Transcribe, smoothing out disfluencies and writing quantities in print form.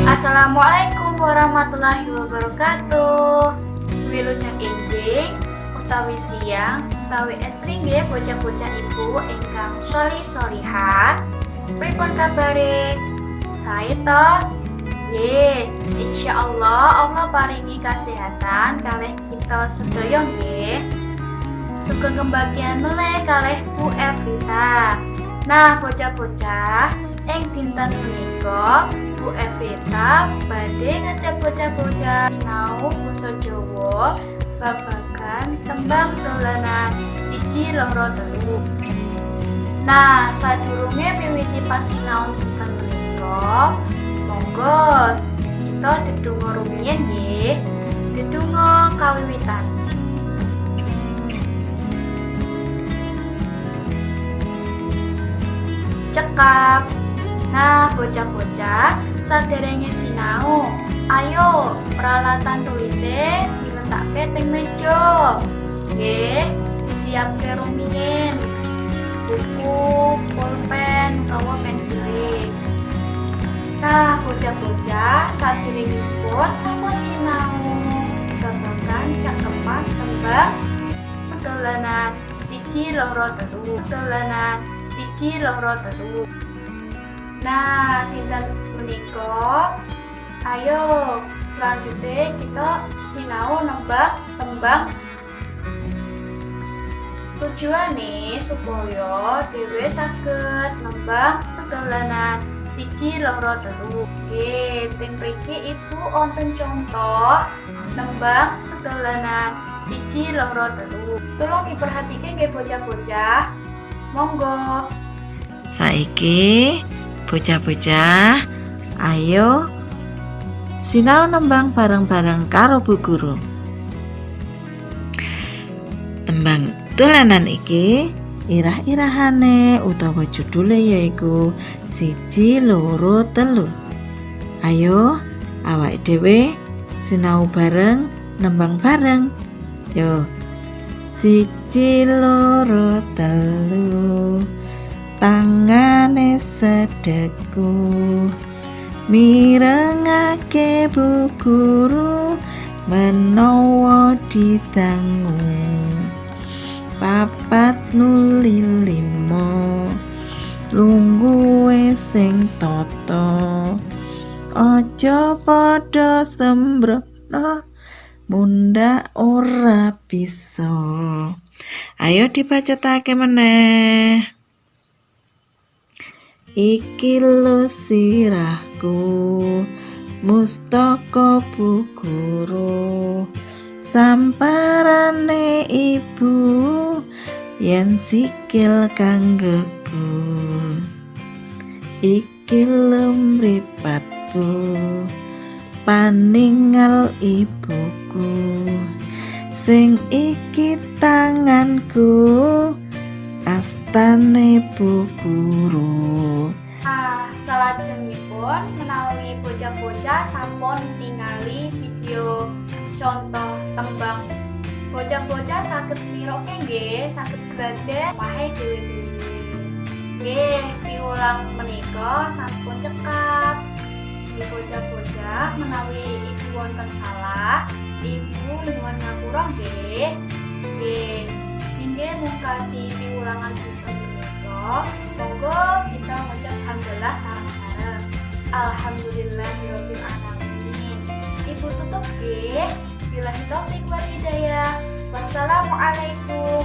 Assalamualaikum warahmatullahi wabarakatuh. Wilujeng enjing utawi siang utawi estri nggih bocah-bocah ibu ingkang sholih-sholihah. Pripun kabare? Sae to? Nggih, insyaallah Allah paringi kasehatan kalih kita sedaya nggih. Sugeng kebahagiaan meleh kalih Bu Evita. Nah, bocah-bocah, ing dinten menika Bu Evita badhe ngajak bocah-bocah sinau basa Jawa babagan tembang dolanan 1 2 3. Nah, sadurunge miwiti pasinaon dinten menika, monggo kita dedonga rumiyin nggih. Dedonga kawiwitan. Cekap. Nah, bocah-bocah, saderenge sinau, ayo peralatan tulise diletakke teng meja. Nggih, disiapke rumiyin. Buku, pulpen, utawa pensil. Nah, bocah-bocah, saderengipun sampun sinau babagan cakepan tembang dolanan 1 2 3. Dolanan 1 2 3. Nah, dinten menika ayo selanjutnya kita sinau nembang tembang. Tujuane supaya dhewe saged nembang dolanan 1 2 3. Nggih, teng mriki Ibu wonten contoh nembang dolanan 1 2 3. Tolong diperhatikan nggih bocah-bocah. Monggo. Saiki bocah-bocah, ayo sinau nembang bareng-bareng karo Bu Guru. Tembang dolanan iki irah-irahane utawa judule yaiku 1 2 3. Ayo awake dhewe sinau bareng, nembang bareng. Yo. 1 2 3. Tangane sedeku mirengake Bu Guru menawa didangu. 4 nuli 5 lungguhe sing tata. Aja padha sembrono mundhak ora bisa. Ayo dibacotake meneh. Iki lho sirahku mustaka Bu Guru, samparane ibu yen sikil kanggeku. Iki lho mripatku paninggal ibuku, sing iki tanganku astane Bu Guru. Salajengipun menawi bocah-bocah sampun ningali video contoh tembang, bocah-bocah saged miroke nggih, saged gladhen mahe dhewe-dhewe. Nggih, piwulang menika sampun cekap. Nggih bocah-bocah, menawi ibu wonten salah, ibu nyuwun ngapura nggih. Nggih, inggih mungkasi piwulangan dinten menika, monggo kita ngucap alhamdulillah sareng-sareng. Alhamdulillahirabbil alamin. Ibu tutup nggih. Billahi taufik wal hidayah. Wassalamualaikum